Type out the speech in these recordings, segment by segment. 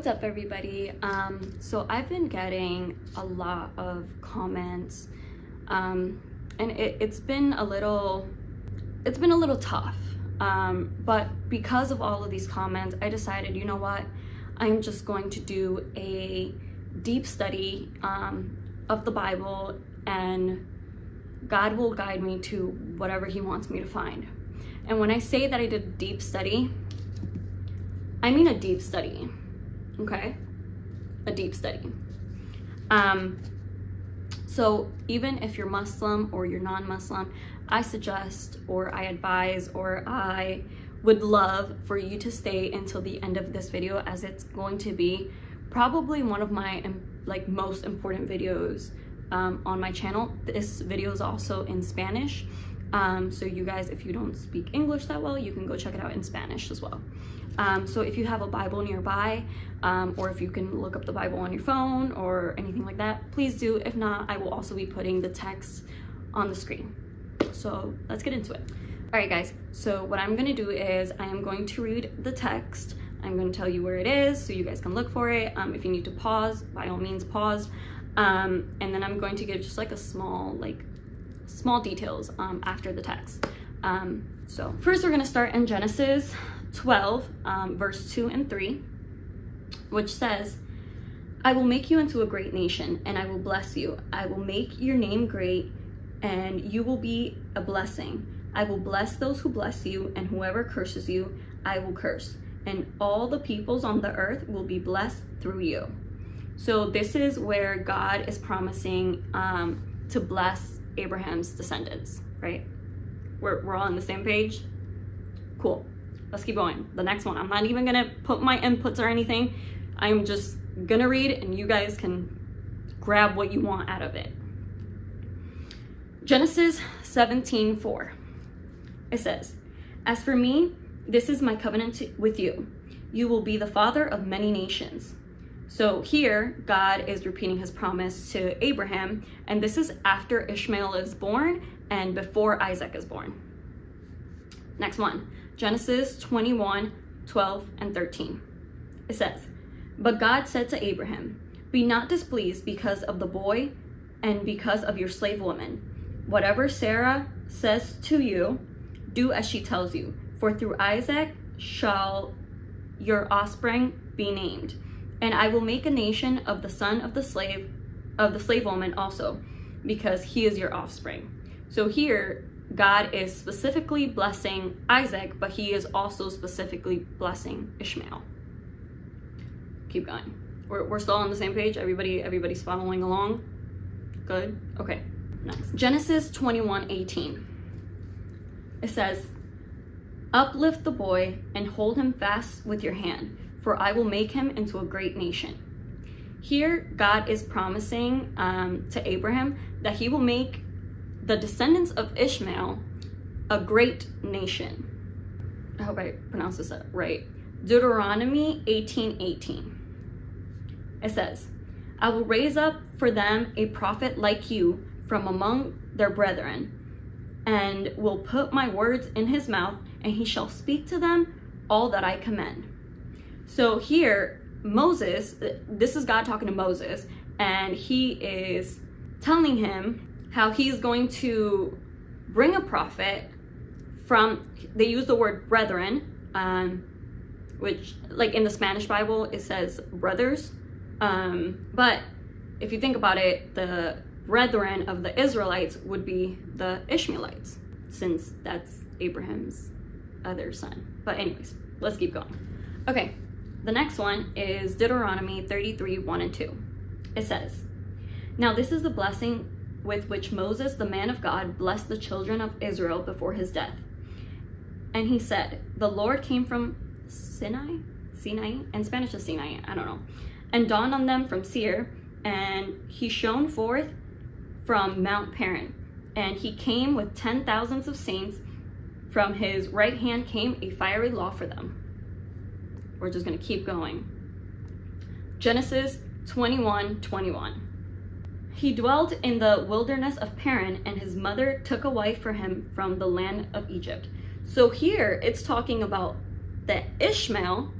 What's up, everybody? So I've been getting a lot of comments, and it's been a little tough. But because of all of these comments, I decided, you know what? I'm just going to do a deep study of the Bible, and God will guide me to whatever He wants me to find. And when I say that I did a deep study, I mean a deep study. Okay, a deep study. So even if you're Muslim or you're non-Muslim, I suggest, or I advise, or I would love for you to stay until the end of this video, as it's going to be probably one of my most important videos on my channel. This video is also in Spanish, so you guys, if you don't speak English that well, you can go check it out in Spanish as well. So if you have a Bible nearby, or if you can look up the Bible on your phone or anything like that, please do. If not, I will also be putting the text on the screen. So let's get into it. All right, guys, so what I'm gonna do is I am going to read the text. I'm gonna tell you where it is so you guys can look for it. If you need to pause, by all means pause. And then I'm going to give just like a small details after the text. So first we're gonna start in Genesis 12, verse 2 and 3, which says, I will make you into a great nation, and I will bless you. I will make your name great, and you will be a blessing. I will bless those who bless you, and whoever curses you, I will curse. And all the peoples on the earth will be blessed through you. So this is where God is promising to bless Abraham's descendants, right? We're all on the same page? Cool. Let's keep going. The next one. I'm not even gonna put my inputs or anything. I'm just gonna read, and you guys can grab what you want out of it. Genesis 17:4. It says, as for me, this is my covenant with you. You will be the father of many nations. So here, God is repeating His promise to Abraham, and this is after Ishmael is born and before Isaac is born. Next one. Genesis 21:12 and 13. It says, but God said to Abraham, be not displeased because of the boy and because of your slave woman. Whatever Sarah says to you, do as she tells you, for through Isaac shall your offspring be named. And I will make a nation of the son of the slave woman also, because he is your offspring. So here, God is specifically blessing Isaac, but He is also specifically blessing Ishmael. Keep going. We're still on the same page? Everybody's following along? Good? Okay, next. Genesis 21:18. It says, uplift the boy and hold him fast with your hand, for I will make him into a great nation. Here, God is promising to Abraham that He will make the descendants of Ishmael a great nation. I hope I pronounced this right. Deuteronomy 18:18. It says, I will raise up for them a prophet like you from among their brethren, and will put my words in his mouth, and he shall speak to them all that I command. So here, Moses, this is God talking to Moses, and He is telling him how He's going to bring a prophet from, they use the word brethren, which like in the Spanish Bible, it says brothers. But if you think about it, the brethren of the Israelites would be the Ishmaelites, since that's Abraham's other son. But anyways, let's keep going. Okay, the next one is Deuteronomy 33:1 and 2. It says, now this is the blessing with which Moses, the man of God, blessed the children of Israel before his death. And he said, the Lord came from Sinai, in Spanish is Sinai, I don't know, and dawned on them from Seir, and He shone forth from Mount Paran, and He came with 10,000s of saints. From His right hand came a fiery law for them. We're just gonna keep going. Genesis 21:21. He dwelt in the wilderness of Paran, and his mother took a wife for him from the land of Egypt. So here it's talking about that Ishmael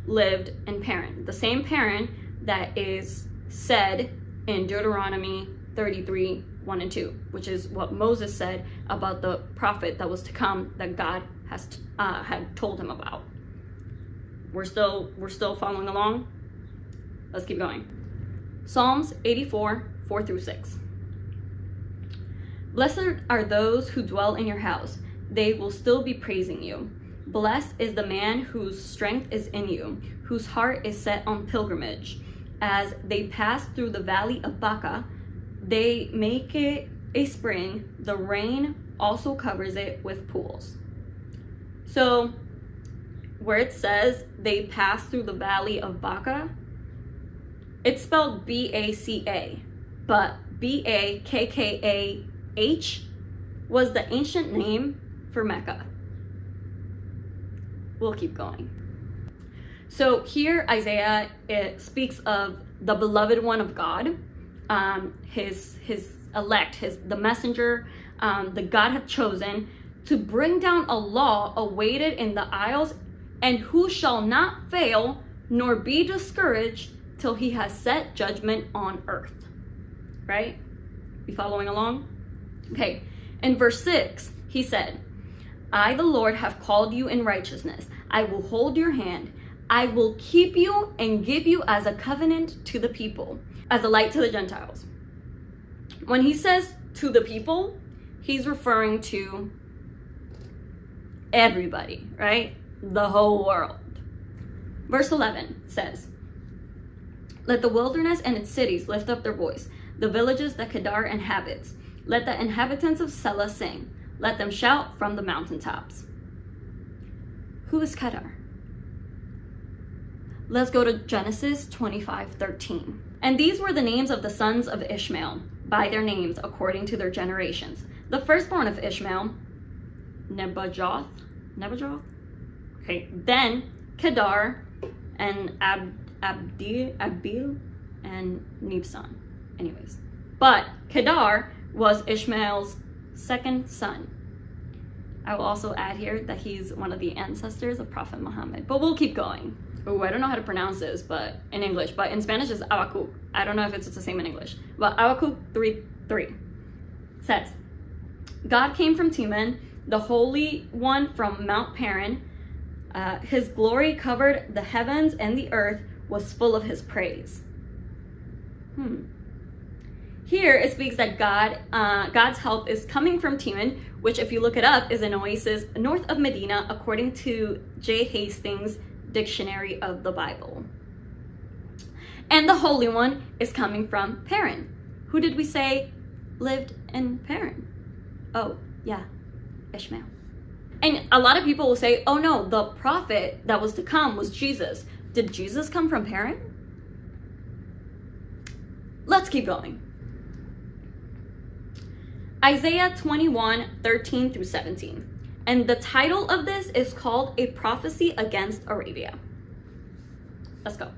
lived in Paran. The same Paran that is said in Deuteronomy 33, 1 and 2, which is what Moses said about the prophet that was to come that God had told him about. We're still following along. Let's keep going. Psalms 84, 4 through 6. Blessed are those who dwell in your house. They will still be praising you. Blessed is the man whose strength is in you, whose heart is set on pilgrimage. As they pass through the valley of Baca, they make it a spring. The rain also covers it with pools. So where it says they pass through the valley of Baca, it's spelled B-A-C-A, but B-A-K-K-A-H was the ancient name for Mecca. We'll keep going. So here Isaiah, it speaks of the beloved one of God, his elect, the messenger, the God had chosen to bring down a law awaited in the isles, and who shall not fail nor be discouraged till he has set judgment on earth. Right? You following along? Okay. In verse 6, he said, I, the Lord, have called you in righteousness. I will hold your hand. I will keep you and give you as a covenant to the people, as a light to the Gentiles. When he says to the people, he's referring to everybody, right? The whole world. Verse 11 says, let the wilderness and its cities lift up their voice, the villages that Kedar inhabits. Let the inhabitants of Selah sing. Let them shout from the mountaintops. Who is Kedar? Let's go to Genesis 25:13. And these were the names of the sons of Ishmael, by their names according to their generations. The firstborn of Ishmael, Nebajoth. Okay, then Kedar and Abil and Nibsan. Anyways, but Kedar was Ishmael's second son. I will also add here that he's one of the ancestors of Prophet Muhammad, but we'll keep going. Oh, I don't know how to pronounce this, but in English, but in Spanish it's Habacuc. I don't know if it's the same in English, but Habacuc 3:3 says, God came from Teman, the Holy One from Mount Paran. His glory covered the heavens, and the earth was full of his praise. Here it speaks that God's help is coming from Teman, which if you look it up is an oasis north of Medina, according to J. Hastings' Dictionary of the Bible. And the Holy One is coming from Paran. Who did we say lived in Paran? Oh, yeah, Ishmael. And a lot of people will say, oh no, the prophet that was to come was Jesus. Did Jesus come from Paran? Let's keep going. Isaiah 21:13 through 17. And the title of this is called A Prophecy Against Arabia. Let's go.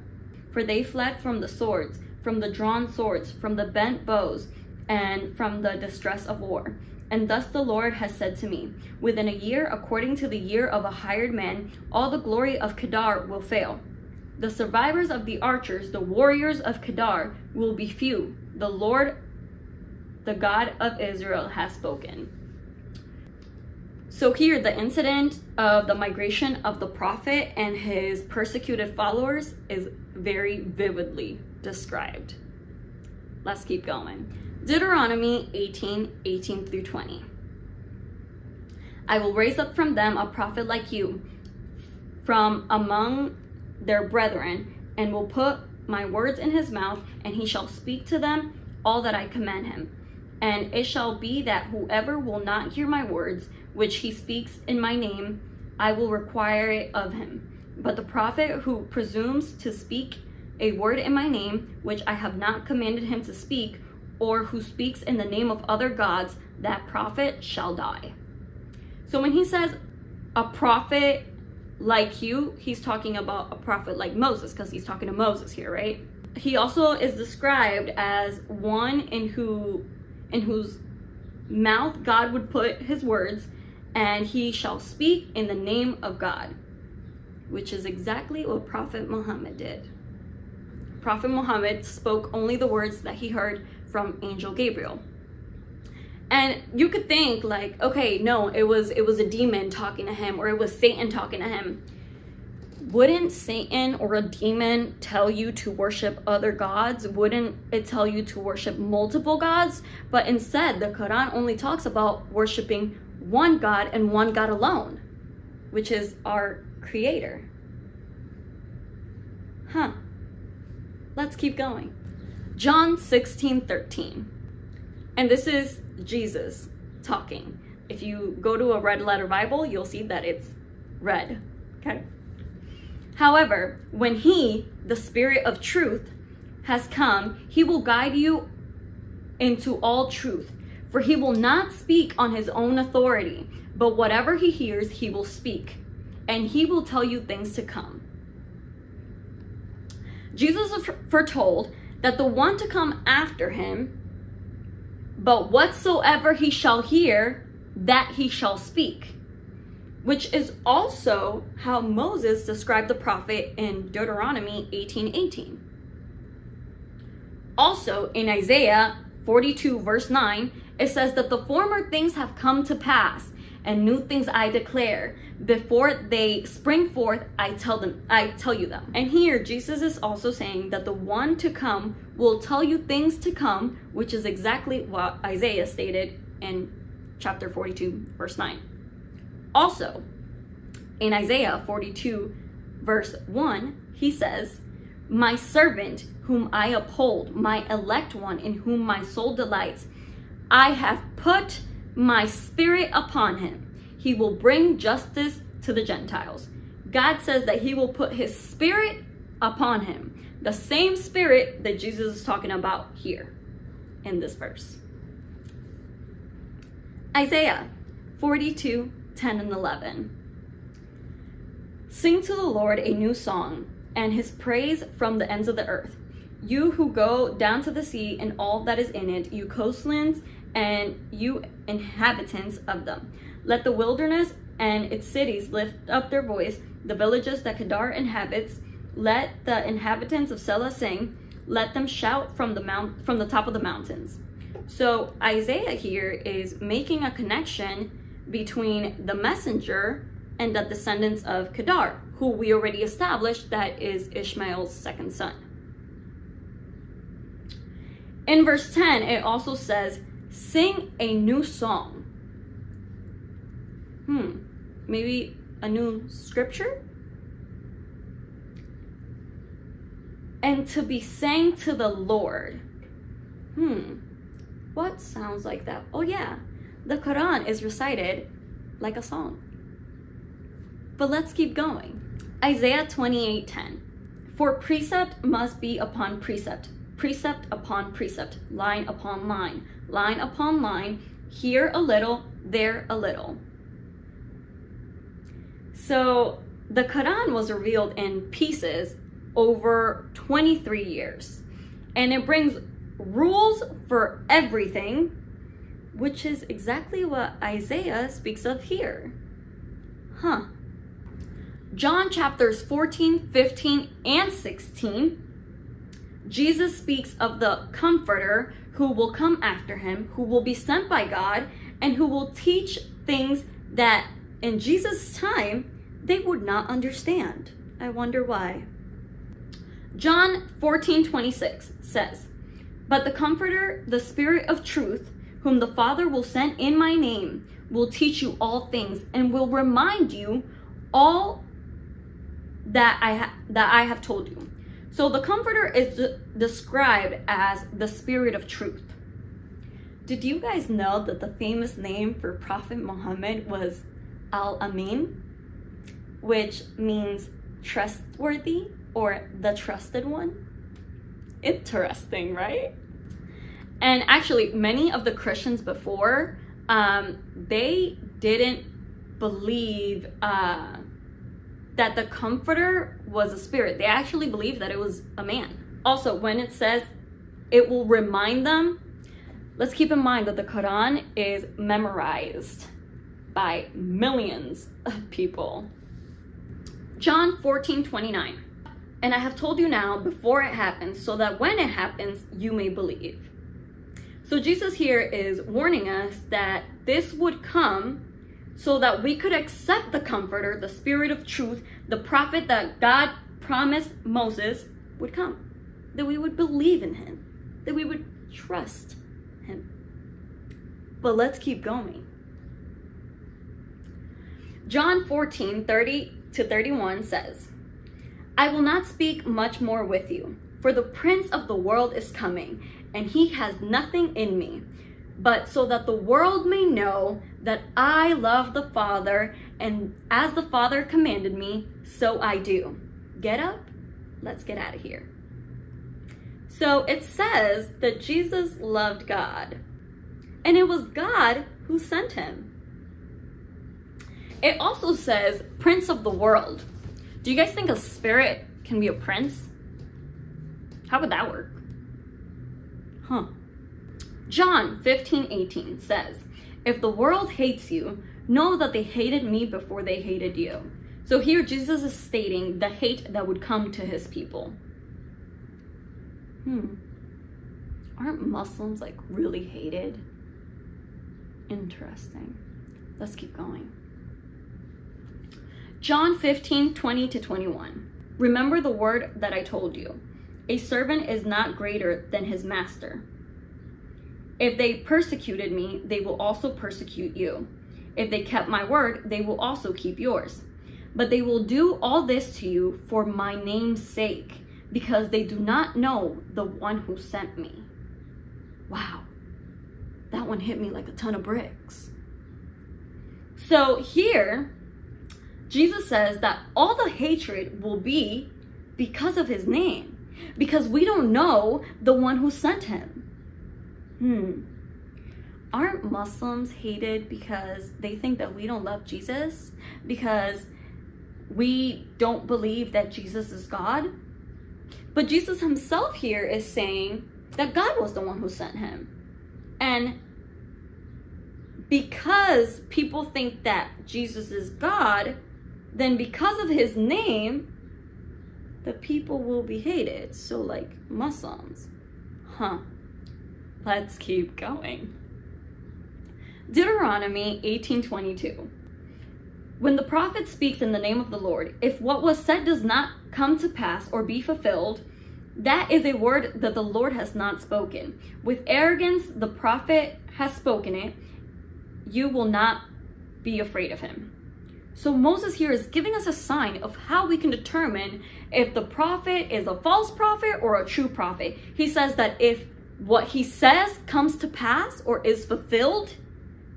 For they fled from the swords, from the drawn swords, from the bent bows, and from the distress of war. And thus the Lord has said to me, within a year, according to the year of a hired man, all the glory of Kedar will fail. The survivors of the archers, the warriors of Kedar, will be few. The Lord, the God of Israel, has spoken. So here, the incident of the migration of the prophet and his persecuted followers is very vividly described. Let's keep going. Deuteronomy 18:18 through 20. I will raise up from them a prophet like you, from among their brethren, and will put my words in his mouth, and he shall speak to them all that I command him. And it shall be that whoever will not hear my words, which he speaks in my name, I will require it of him. But the prophet who presumes to speak a word in my name, which I have not commanded him to speak, or who speaks in the name of other gods, that prophet shall die. So when he says a prophet like you, he's talking about a prophet like Moses, because he's talking to Moses here, right? He also is described as one in whose mouth God would put his words, and he shall speak in the name of God. which is exactly what Prophet Muhammad did. Prophet Muhammad spoke only the words that he heard from Angel Gabriel. And you could think like, okay, no, it was a demon talking to him, or it was Satan talking to him. Wouldn't Satan or a demon tell you to worship other gods? Wouldn't it tell you to worship multiple gods? But instead, the Quran only talks about worshiping one God and one God alone, which is our Creator. Let's keep going. John 16:13. And this is Jesus talking. If you go to a red letter Bible, you'll see that it's red. Okay? However, when he, the Spirit of truth, has come, he will guide you into all truth. For he will not speak on his own authority, but whatever he hears, he will speak. And he will tell you things to come. Jesus foretold that the one to come after him, but whatsoever he shall hear, that he shall speak. Which is also how Moses described the prophet in Deuteronomy 18:18. Also in Isaiah 42 verse 9, it says that the former things have come to pass, and new things I declare. Before they spring forth, I tell you them. And here Jesus is also saying that the one to come will tell you things to come, which is exactly what Isaiah stated in chapter 42 verse 9. Also, in Isaiah 42 verse 1, he says, my servant whom I uphold, my elect one in whom my soul delights, I have put my spirit upon him. He will bring justice to the Gentiles. God says that he will put his spirit upon him. The same spirit that Jesus is talking about here in this verse. Isaiah 42, 10 and 11. Sing to the Lord a new song, and his praise from the ends of the earth. You who go down to the sea and all that is in it, you coastlands and you inhabitants of them. Let the wilderness and its cities lift up their voice, the villages that Kedar inhabits. Let the inhabitants of Selah sing. Let them shout from the top of the mountains. So Isaiah here is making a connection between the messenger and the descendants of Kedar, who we already established that is Ishmael's second son. In verse 10, it also says, sing a new song. Maybe a new scripture? And to be sang to the Lord. What sounds like that? Oh yeah, the Quran is recited like a song. But let's keep going. Isaiah 28:10. For precept must be upon precept, precept upon precept, line upon line, line upon line, here a little, there a little. So the Quran was revealed in pieces over 23 years. And it brings rules for everything, which is exactly what Isaiah speaks of here. John chapters 14, 15, and 16, Jesus speaks of the Comforter who will come after him, who will be sent by God, and who will teach things that in Jesus' time they would not understand. I wonder why. John 14:26 says, but the Comforter, the Spirit of truth, whom the Father will send in my name, will teach you all things and will remind you all that I have told you. So the Comforter is described as the Spirit of truth. Did you guys know that the famous name for Prophet Muhammad was Al-Amin, which means trustworthy or the trusted one? Interesting, right? And actually, many of the Christians before, they didn't believe that the Comforter was a spirit. They actually believed that it was a man. Also, when it says it will remind them, let's keep in mind that the Quran is memorized by millions of people. John 14:29. And I have told you now before it happens, so that when it happens, you may believe. So Jesus here is warning us that this would come so that we could accept the Comforter, the Spirit of truth, the prophet that God promised Moses would come. That we would believe in him, that we would trust him. But let's keep going. John 14:30-31 says, I will not speak much more with you, for the prince of the world is coming, and he has nothing in me. But so that the world may know that I love the Father, and as the Father commanded me, so I do. Get up, let's get out of here. So it says that Jesus loved God, and it was God who sent him. It also says prince of the world. Do you guys think a spirit can be a prince? How would that work? John 15:18 says, if the world hates you, know that they hated me before they hated you. So here Jesus is stating the hate that would come to his people. Aren't Muslims like really hated? Interesting. Let's keep going. John 15:20-21. Remember the word that I told you. A servant is not greater than his master. If they persecuted me, they will also persecute you. If they kept my word, they will also keep yours. But they will do all this to you for my name's sake, because they do not know the one who sent me. Wow, that one hit me like a ton of bricks. So here, Jesus says that all the hatred will be because of his name, because we don't know the one who sent him. Aren't Muslims hated because they think that we don't love Jesus? Because we don't believe that Jesus is God? But Jesus himself here is saying that God was the one who sent him. And because people think that Jesus is God, then because of his name, the people will be hated. So like Muslims. Let's keep going. Deuteronomy 18:22. When the prophet speaks in the name of the Lord, if what was said does not come to pass or be fulfilled, that is a word that the Lord has not spoken. With arrogance, the prophet has spoken it. You will not be afraid of him. So Moses here is giving us a sign of how we can determine if the prophet is a false prophet or a true prophet. He says that if what he says comes to pass or is fulfilled,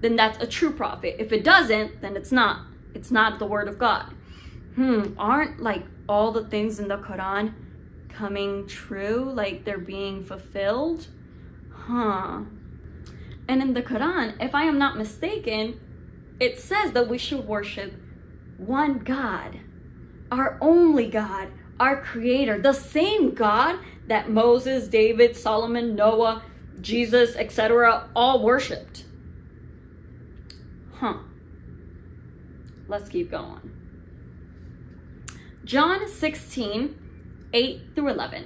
then that's a true prophet. If it doesn't, then it's not. It's not the word of God. Aren't like all the things in the Quran coming true? Like they're being fulfilled? And in the Quran, if I am not mistaken, it says that we should worship one God, our only God, our creator, the same God that Moses, David, Solomon, Noah, Jesus, etc. all worshipped. Let's keep going. John 16:8-11.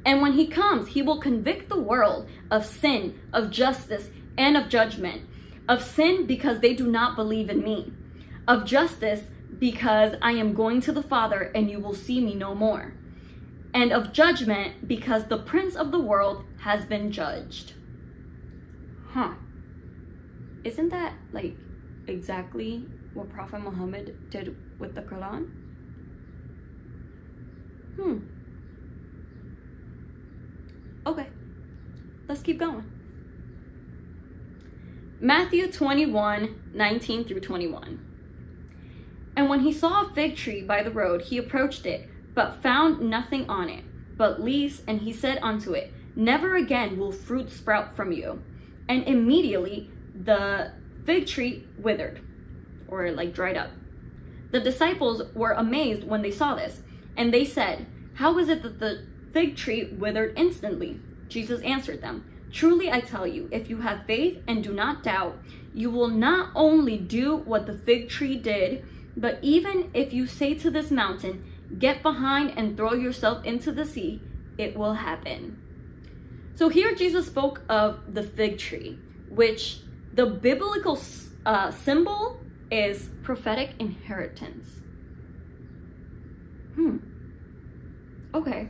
And when he comes, he will convict the world of sin, of justice, and of judgment. Of sin, because they do not believe in me. Of justice, because I am going to the Father and you will see me no more. And of judgment, because the prince of the world has been judged. Isn't that like exactly what Prophet Muhammad did with the Quran? Okay, let's keep going. Matthew 21:19-21. And when he saw a fig tree by the road, he approached it, but found nothing on it, but leaves, and he said unto it, never again will fruit sprout from you. And immediately the fig tree withered, or like dried up. The disciples were amazed when they saw this, and they said, how is it that the fig tree withered instantly? Jesus answered them, truly I tell you, if you have faith and do not doubt, you will not only do what the fig tree did, But even if you say to this mountain, get behind and throw yourself into the sea, it will happen. So here Jesus spoke of the fig tree, which the biblical symbol is prophetic inheritance. Okay,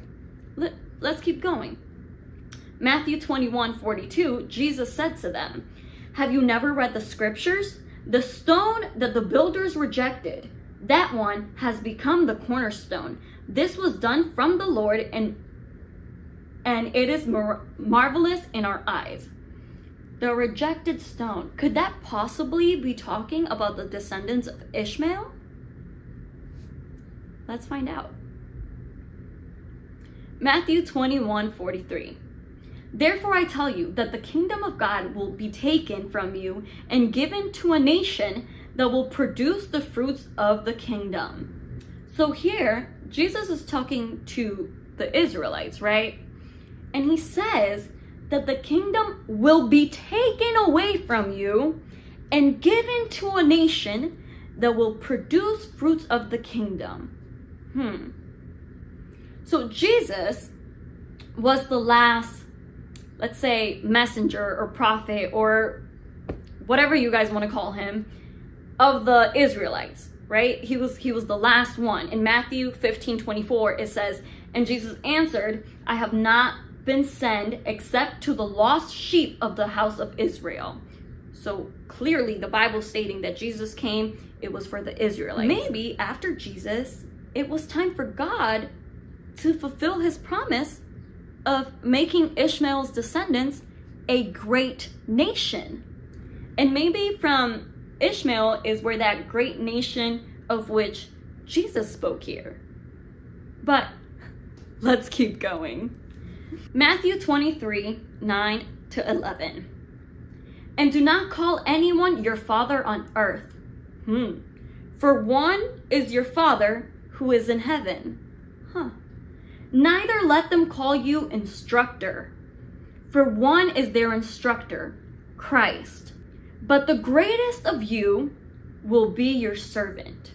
let's keep going. Matthew 21:42, Jesus said to them, have you never read the scriptures? The stone that the builders rejected, that one has become the cornerstone. This was done from the Lord, and it is marvelous in our eyes. The rejected stone. Could that possibly be talking about the descendants of Ishmael? Let's find out. Matthew 21:43. Therefore I tell you that the kingdom of God will be taken from you and given to a nation that will produce the fruits of the kingdom. So here, Jesus is talking to the Israelites, right? And he says that the kingdom will be taken away from you and given to a nation that will produce fruits of the kingdom. So Jesus was the last, let's say, messenger or prophet or whatever you guys want to call him, of the Israelites, right? He was the last one. In Matthew 15:24, it says, and Jesus answered, I have not been sent except to the lost sheep of the house of Israel. So clearly the Bible stating that Jesus came, it was for the Israelites. Maybe after Jesus, it was time for God to fulfill his promise of making Ishmael's descendants a great nation. And maybe from Ishmael is where that great nation of which Jesus spoke here. But let's keep going. Matthew 23:9-11. And do not call anyone your father on earth. For one is your Father who is in heaven. Neither let them call you instructor. For one is their instructor, Christ. But the greatest of you will be your servant.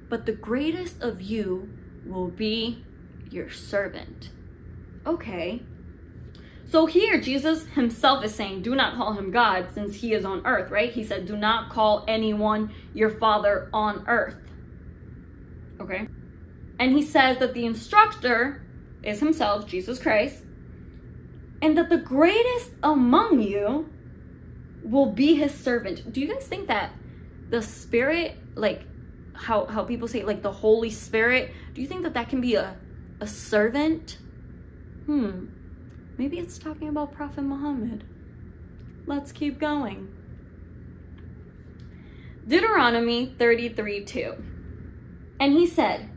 But the greatest of you will be your servant. Okay. So here Jesus himself is saying, do not call him God since he is on earth, right? He said, do not call anyone your father on earth. Okay. And he says that the instructor is himself, Jesus Christ, and that the greatest among you will be his servant. Do you guys think that the Spirit, like how people say, like the Holy Spirit, do you think that that can be a servant? Maybe it's talking about Prophet Muhammad. Let's keep going. Deuteronomy 33:2. And he said,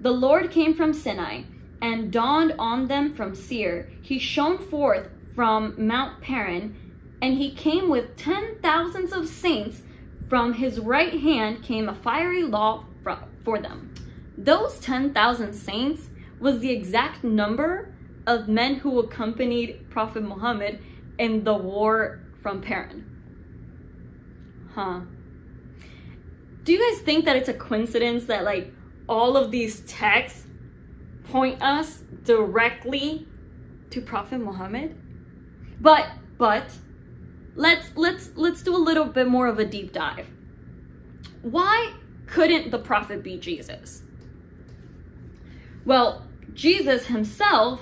the Lord came from Sinai and dawned on them from Seir. He shone forth from Mount Paran, and he came with 10,000s of saints. From his right hand came a fiery law for them. Those 10,000 saints was the exact number of men who accompanied Prophet Muhammad in the war from Paran. Do you guys think that it's a coincidence that like all of these texts point us directly to Prophet Muhammad? But let's do a little bit more of a deep dive. Why couldn't the prophet be Jesus? Well, Jesus himself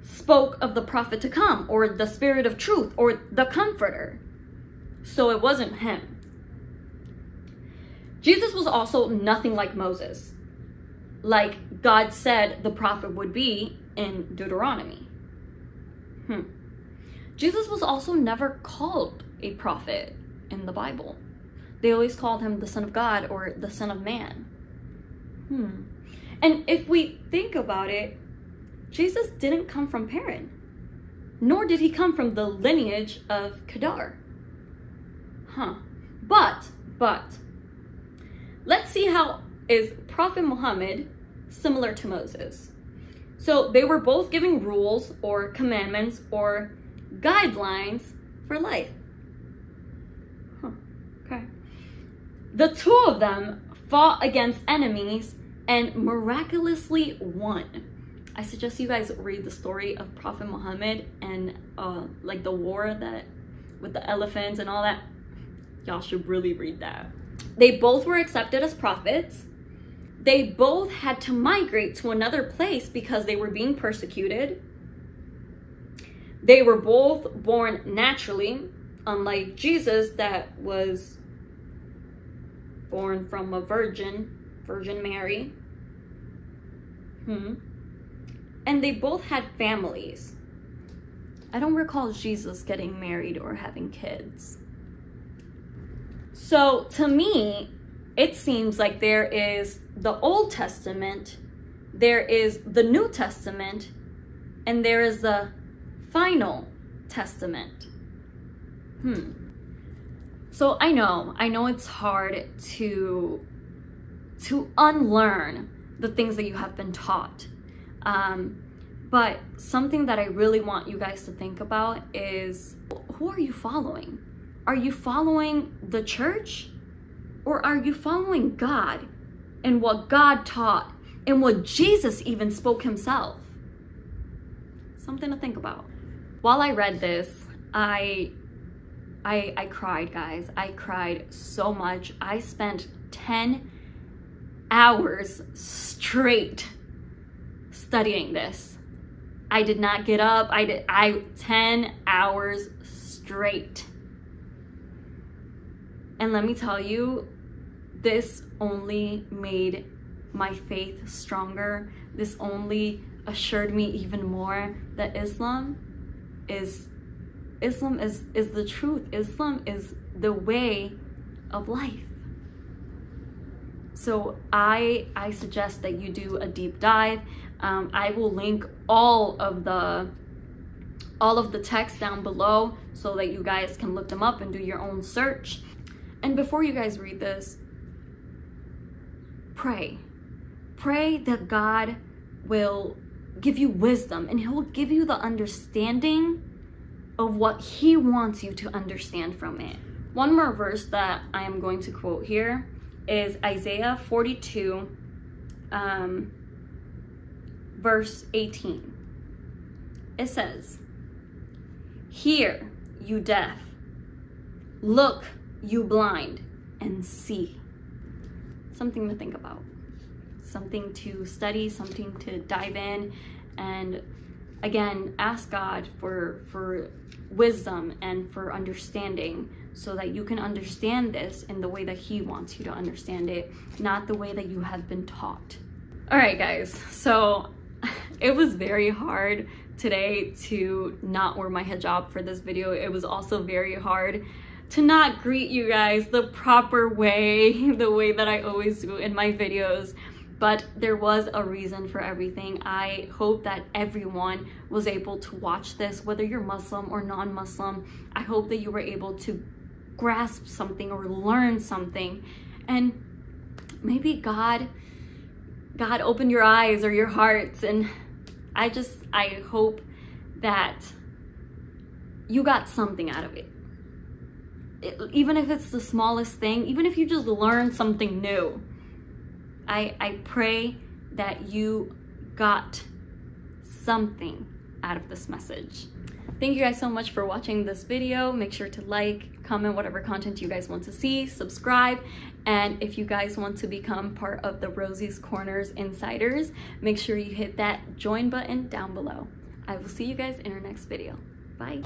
spoke of the prophet to come, or the Spirit of truth, or the Comforter. So it wasn't him. Jesus was also nothing like Moses, like God said the prophet would be in Deuteronomy. Jesus was also never called a prophet in the Bible. They always called him the Son of God or the Son of Man. And if we think about it, Jesus didn't come from Paran, nor did he come from the lineage of Kedar. But let's see how is Prophet Muhammad similar to Moses. So they were both giving rules or commandments or guidelines for life. Okay. The two of them fought against enemies and miraculously won. I suggest you guys read the story of Prophet Muhammad and like the war that with the elephants and all that. Y'all should really read that. They both were accepted as prophets. They both had to migrate to another place because they were being persecuted. They were both born naturally, unlike Jesus that was born from a Virgin Mary. And they both had families. I don't recall Jesus getting married or having kids. So to me, it seems like there is the Old Testament, there is the New Testament, and there is the final testament. So I know it's hard to unlearn the things that you have been taught. But something that I really want you guys to think about is, who are you following? Are you following the church? Or are you following God and what God taught and what Jesus even spoke himself? Something to think about. While I read this, I cried, guys. I cried so much. I spent 10 hours straight studying this. I did not get up. 10 hours straight. And let me tell you, this only made my faith stronger. This only assured me even more that Islam is the truth. Islam is the way of life. So I suggest that you do a deep dive. I will link all of the text down below so that you guys can look them up and do your own search. And before you guys read this, pray that God will give you wisdom and he'll give you the understanding of what he wants you to understand from it. One more verse that I am going to quote here is Isaiah 42, verse 18. It says, "Hear, you deaf, look, you blind, and see." Something to think about, something to study, something to dive in, and again, ask God for wisdom and for understanding so that you can understand this in the way that he wants you to understand it, not the way that you have been taught. All right, guys, so it was very hard today to not wear my hijab for this video. It was also very hard to not greet you guys the proper way, the way that I always do in my videos. But there was a reason for everything. I hope that everyone was able to watch this, whether you're Muslim or non-Muslim. I hope that you were able to grasp something or learn something. And maybe God opened your eyes or your hearts. And I hope that you got something out of it. Even if it's the smallest thing, even if you just learned something new. I pray that you got something out of this message. Thank you guys so much for watching this video. Make sure to like, comment whatever content you guys want to see, subscribe, and if you guys want to become part of the Rosy's Corners Insiders, make sure you hit that join button down below. I will see you guys in our next video. Bye.